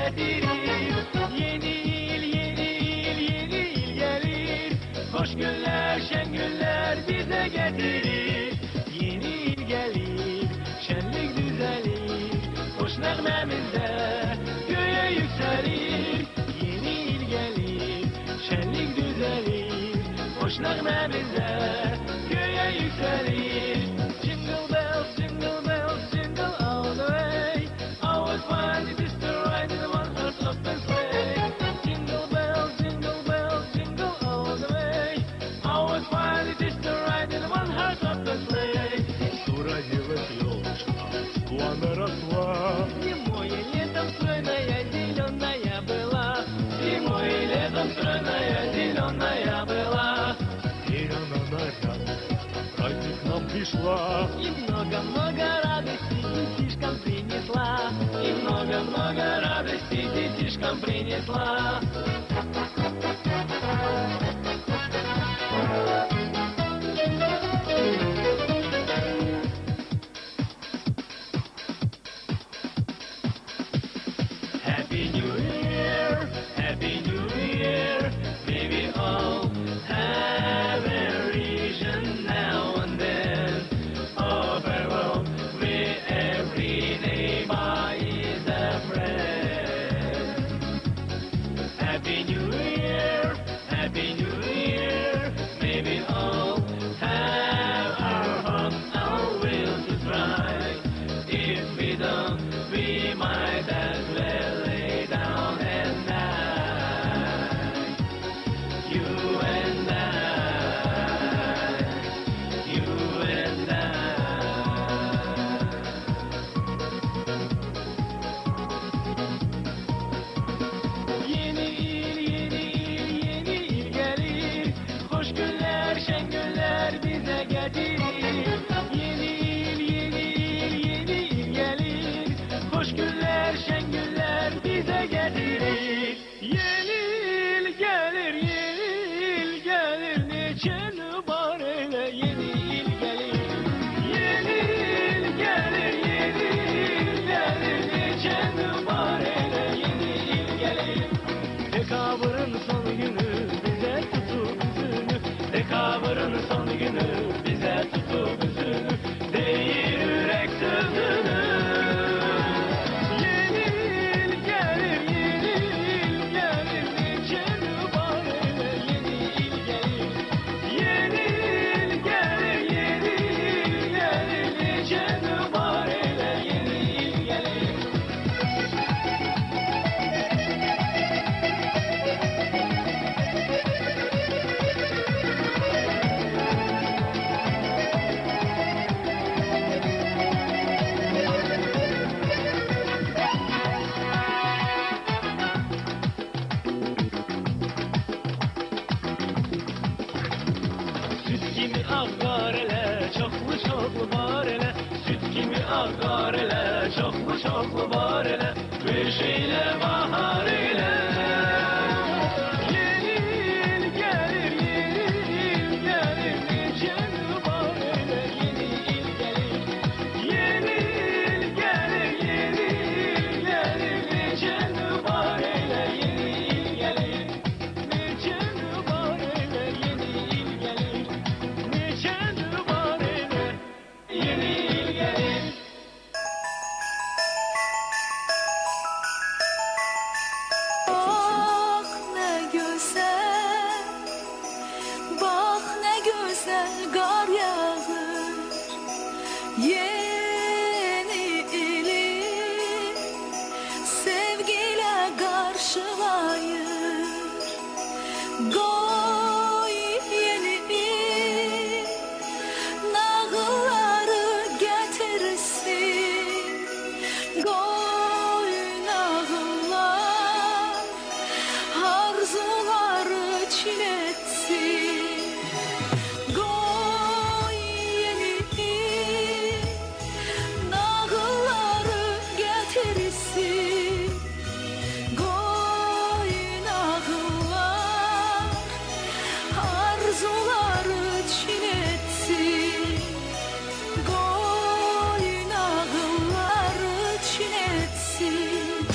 getirir. Yeni il, yeni il, yeni il gelir. Hoş günler, şen günler bize getirir. Yeni il gelir, şenlik düzelir. Hoş nağmemizde göğe yükselir. Yeni il gelir, şenlik düzelir. Hoş nağmemizde göğe yükselir. Jingle bells, jingle bells, jingle all the way. Always find it is to ride in one horse open sleigh. Jingle bells, jingle all the way. Always find it is to ride in one horse open sleigh. Уродилась елочка, плана росла. Зимой и летом стройная, зеленая была. Зимой и летом стройная, зеленая была. Теперь она нарядная, праздник нам пришла. И много-много радости детишкам принесла. И много-много радости детишкам принесла. Happy New Year, Happy New Year. May we all have a vision now and then. Oh, farewell, where every neighbor is a friend. Happy New Year, Happy New Year. May we all have our hopes, our will to try. If we don't, we might as well lay down at night. You and I, you and I. Yeni il, yeni il, yeni il gelir. Hoş günler, şen günler bize getirir. Yeni il, yeni il, yeni il gelir. Hoş günler, şen günler bize getirir. Yeni il gelir, yeni il gelir. Neçeni var eyle, yeni il gelir. Yeni il gelir, yeni il gelir. Neçeni var eyle, yeni il gelir. Dekabrın son günü bize tutup üzünü. Dekabrın son günü bize tutup üzünü. Değil yürek sözünü. Yeni il gelir, yeni il gelir. Neçeni var eyle, yeni il gelir. Yeni il gelir, yeni il gelir. Neçeni var eyle, yeni il gelir. Süt gibi akar ele, çoklu çoklu var ele. Süt gibi akar ele, çoklu çoklu var ele. Kış ile bahar ile. Yeni il gelir, yeni il gelir. Neçeni var ele, yeni il gelir. Yeni il gelir, yeni il gelir. Neçeni var ele, yeni il gelir. Neçeni var ele, yeni il gelir. Neçeni var ele, yeni il gelir. Bak ne güzel, bak ne güzel kar yağır. Yeni ili sevgiyle karşılayır. Koy yeni il nağılları getirsin. Koy nağıllar arzuları çiletsin. Koy yeni il nağılları getirsin. Koy nağıllar arzuları çiletsin. Koy nağılları çiletsin.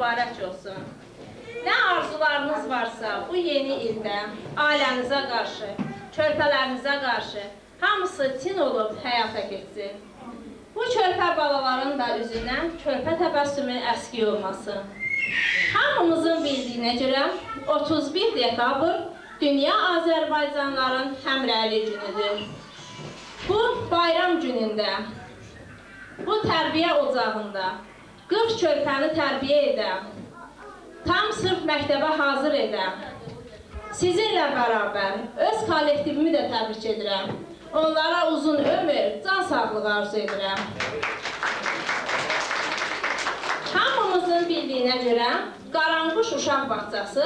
mübarək olsun. Nə arzularınız varsa bu yeni ildə ailənizə qarşı, körpələrinizə qarşı hamısı tin olub həyata keçsin. Bu körpə balaların da üzündən körpə təbəssümü əski olmasın. Hamımızın bildiyinə görə 31 dekabr Dünya Azərbaycanların həmrəylik günüdür. Bu bayram günündə, bu tərbiyə ocağında 40 körpəni tərbiyə edən, tam sırf məktəbə hazır edən, sizinlə bərabər öz kollektivimi də təbrik edirəm. Onlara uzun ömür, can sağlığı arzu edirəm. Hamımızın bildiyinə görə Qaranquş Uşaq Bağçası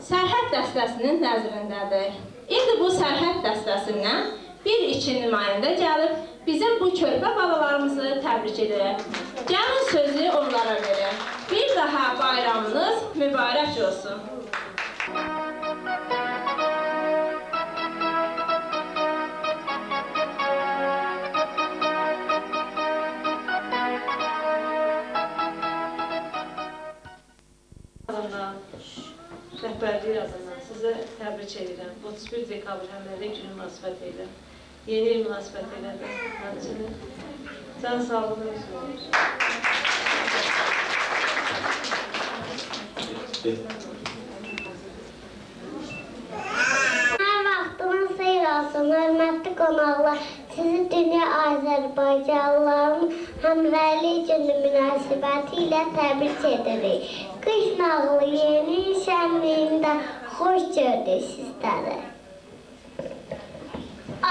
sərhəd dəstəsinin nəzrindədir. İndi bu sərhəd dəstəsindən bir iki nümayəndə gəlib bizim bu körpə balalarımızı təbrik edir. Gəlin sözü onlara verir. Bir daha bayramınız mübarək olsun. Rəhbərlik adına sizə təbrik edirəm. 31 dekabr həmrəylik günü münasibəti ilə, yeni il münasibəti ilə də həmçinin can sağlığı üzrə olur. Hər vaxtınız xeyir olsun, hörmətli qonaqlar. Sizi Dünya Azərbaycanlıların həmrəylik günü münasibəti ilə təbrik edirik. Qış nağılı yeni şənliyində xoş gördük sizləri.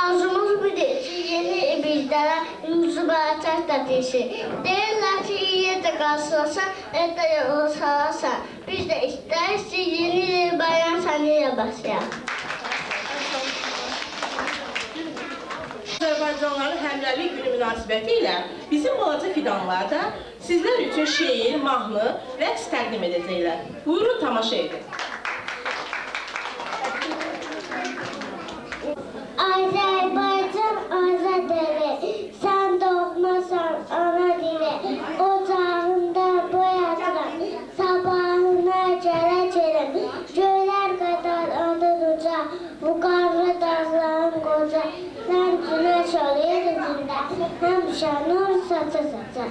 Arzumuz budur ki, yeni bizlərə müzibətlər də desin. Deyirlər ki, iyidə qarşılasan, evdə yolu salasan. Biz də istəyiz ki, yeni il bayram sənəyə başlayaq. Azərbaycanlıların həmrəylik günü münasibəti ilə bizim balaca fidanlarda sizlər üçün şeir, mahnı, rəqs təqdim edəcəklər. Buyurun, tamaşa edin. Azərbaycan azad eli, sən doğmasan ana dili, ocağında boyadıram, sabahına gələcəyəm, göylər qədər adır uca, bu qarlı dağların qoca, sən günəş ol yeryüzündə, həmişə nur saça-saça.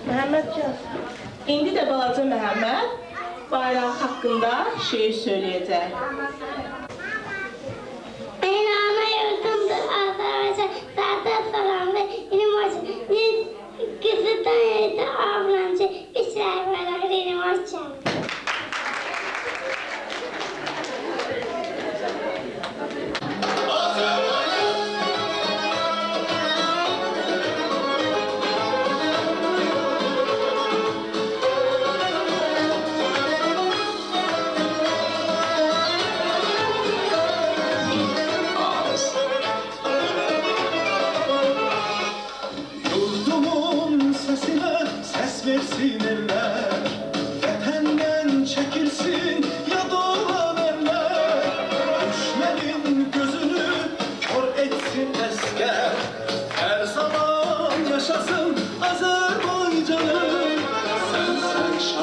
Məhəmmədcan, indi də balaca Məhəmməd bayram haqqında şeir söyləyəcək. Benim ana yurdumdur Azərbaycan, zaten salam ve ilim olsun. Biz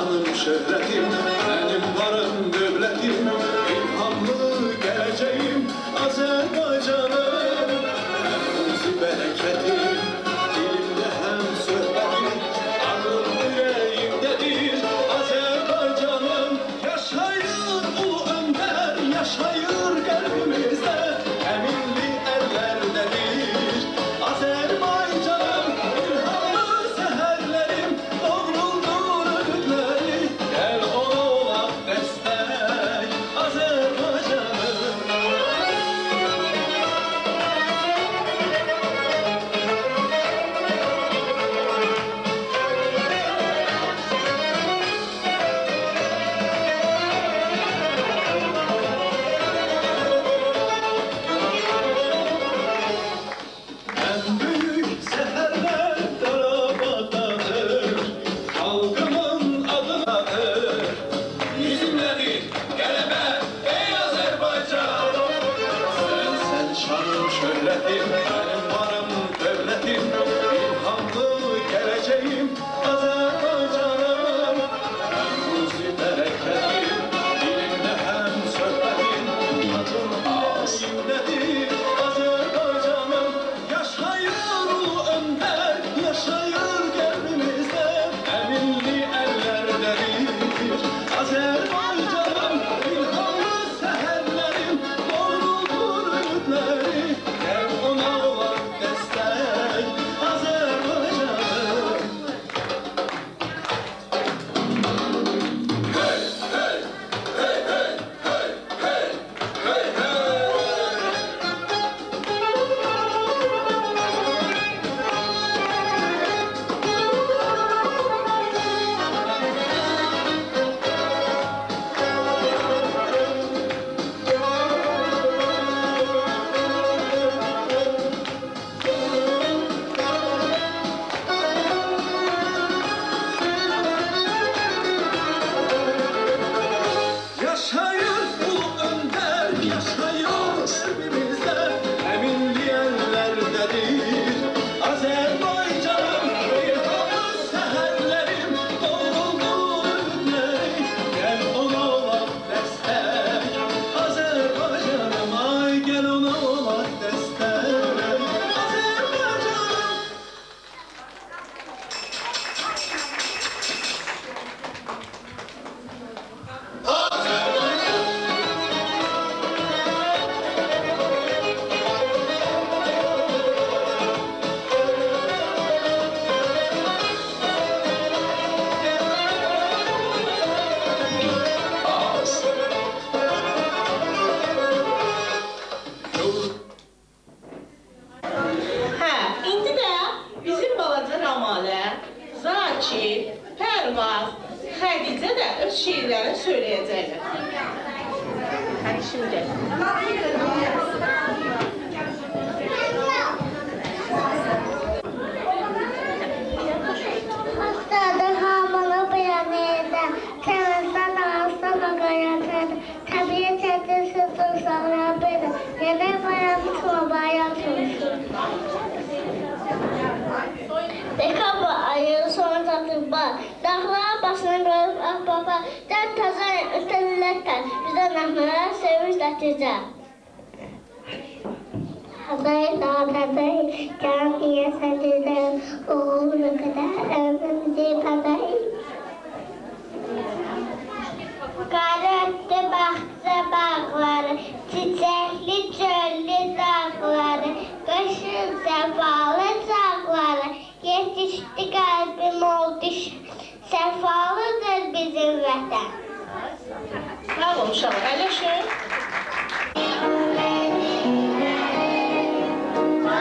şanım şöhretim, benim varım dövletim, ilhamlı geleceğim Azerbaycanım. Ruzi bereketim, dilimde hem söhbetim, aklım yüreğimdedir Azerbaycanım. Yaşayır ulu önder, yaşayır kalbimizde, eminli ellerdedir Azerbaycanım. İlhamlı seherlerim, doğruldur ödülleri, gel ona olak destek Azerbaycanım. En büyük seherler Karabağ'dadır, halkımın adınadır. Bizimledir geleme ey Azerbaycan. Sen şanım şöhretim, benim varım devletim, ilhamlı geleceğim Azerbaycanım. Ruzi bereketim, dilimde hem söhbetim, adım yüreğimdedir Azerbaycanım. Yaşayır ulu önder, yaşayır kalbimizde, eminli ellerdedir Azerbaycanım. İlhamlı seherlerim, doğruldur ümitleri, gel ona olak destek Azerbaycanım. Yaşayır ulu önder, yaşayır kalbimizde, eminli ellerdedir Azerbaycanım. İlhamlı seherlerim, doğruldur ümitleri, gel ona olak destek Azerbaycanım. Ay gel ona olak destek Azerbaycanım. Hə, indi də bizim balaca Ramalə, Zakir, Pərvaz, Xədicə də öz şeirlərini söyləyəcəklər. Hadi şimdi. Hastadır hamını beyan edem, temizden ağızdan gayet tabiat edilsin sana benim, yine bayan tutma bayan tutsun. Dekabı ayı sonra tatlıklar, dağlar başına görüp ahbaba, can tazar ötelilerken bize nahmeler sevinç atacak. Hazır dağlarda can diye sendizden oğlunu kadar ömrümüzü pazayım. Kararttı bahçe bağları, çiçekli çöllü dağları, kışın sefalı çağları, yetişti kalbim oldu sefalıdır bizim vətən. Sağ olun uşaqlar, əyləşin. Thank you.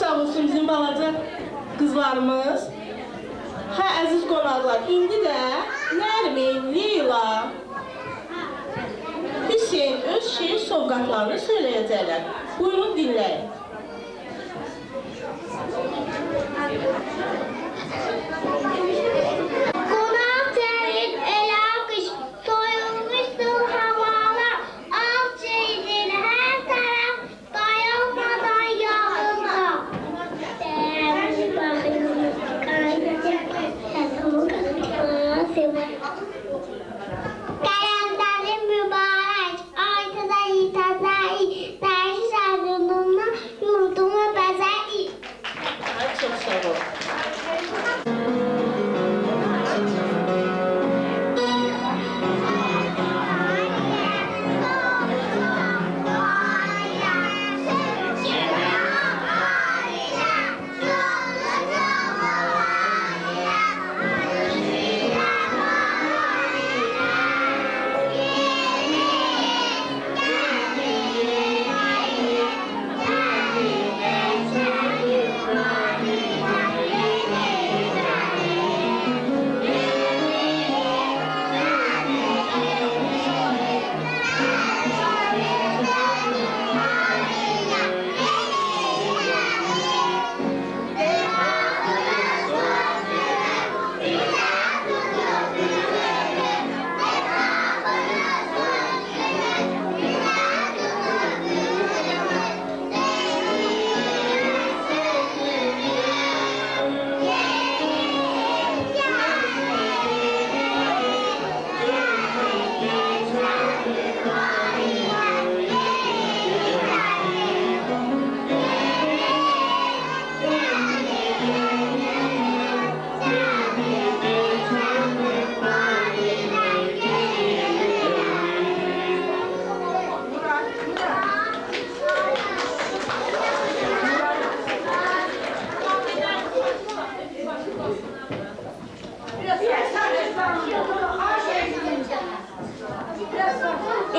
sağ olsun bizim balaca qızlarımız. Hə, əziz qonaqlar, indi də Nərmin, Leyla, Hüseyin öz şeir sovqatlarını söyləyəcəklər. Buyurun, dinləyin. Qonaq gəlib elə qış, soyulmuşdur havalar, alt şeydir hər tərəf, dayanmadan yağında. Dəyərli baxıyoruz, Qələmlərin mübarək, aytıda yitəzəyi, dərsi sədrununla yurdunu bəzəyi. Ay, çox sağ ol.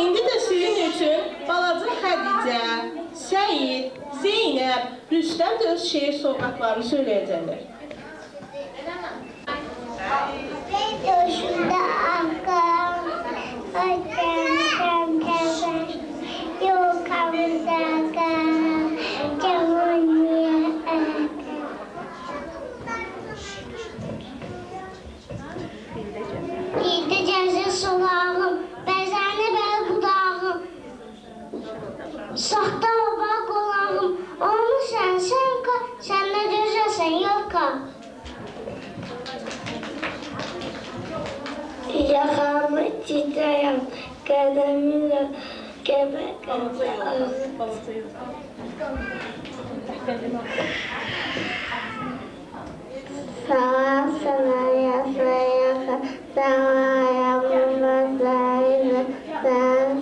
İndi də sizin üçün balaca Xədicə, Səyid, Zeynəb, Rüstəm də öz şeir sovqatlarını söyləyəcəklər. Döşümdə ağam, ötəm, yoxamda ağam, cəvaniyə ağam. İldə gəzir sulağım, bəzəni bəl budağım. Saxta baba qolağım, onu sən, sən nə gözəsən, yoxqa. Yaxamı titrəyəm, qədəmlə qəbə-qəbə Sağa sana yasa, sana ayağımın başlarıyla,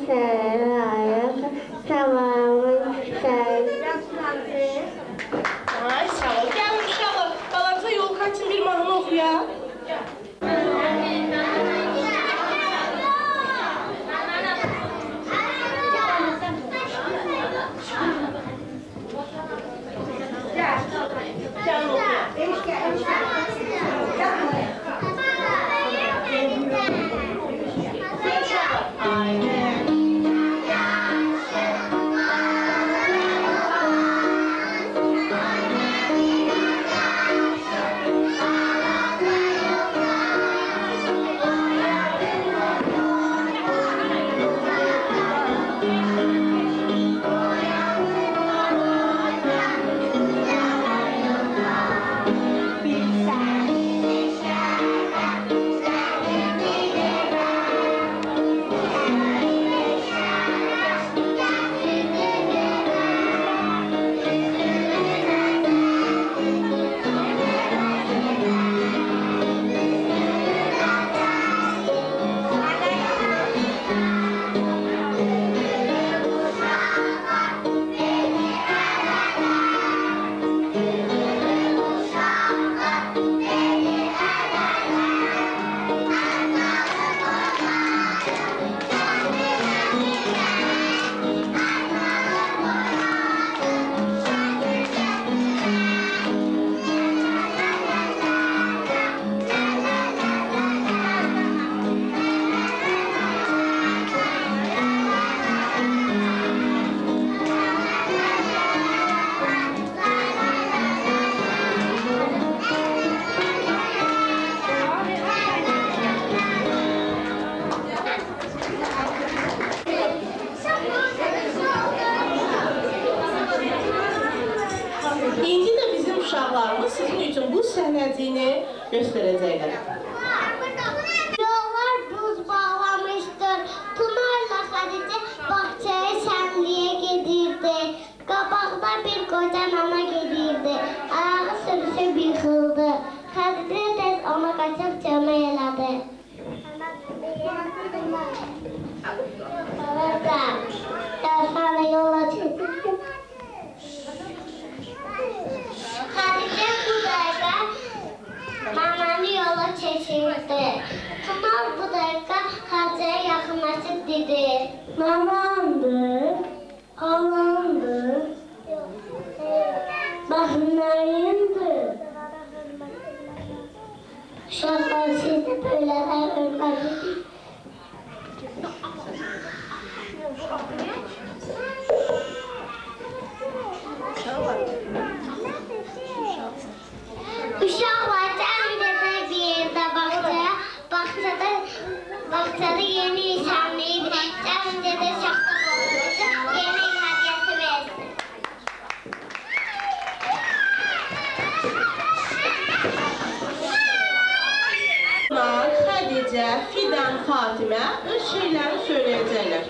sen ayasa, tamamın sayısı. Ay, sağ ol. Gəlin uşaqlar, balaca Yolka üçün bir mahnı oxuyaq. Gəlin uşaqlarımız sizin üçün bu sənədini göstərəcəklər. Yollar buz bağlamışdır, Tunarla Xədicə bağçaya şənliyə gedirdi. Qabaqda bir qoca nana gedirdi, ayağı sürüşüb yıxıldı. Xədicə tez ona qaçıb kömək elədi. Babada, dərshanə yola çəkildi. Xədicə bu dəqiqə nananı yola çəkildi. Tunar bu dəqiqə Xədicəyə yaxınlaşıb dedi. Nanandır, halandır, baxınlarındır. Uşaqlar sizi böylələr ölməlidir. Uşaqlar cəmcədə bir yerdə bağçada yeni nişanlıydı. Cəmcədə şaxta olmuşdu, yeni hədiyyəsi verdi. Xədicə, Fidan, Fatimə öz şeylərini söyləyəcəklər.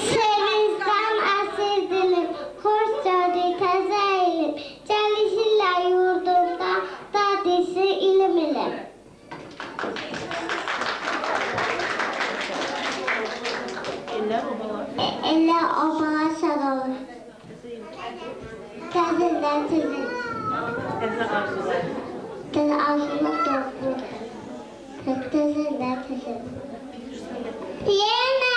Sevincdən əsir dilim, xoş gördük təzə ilim. Gəlişirlər yurdumda, dadisi ilim ilim. Elə obalar şad olur. Təzədən təzə. Təzə arzular doğru. Təzədən təzə. Yenə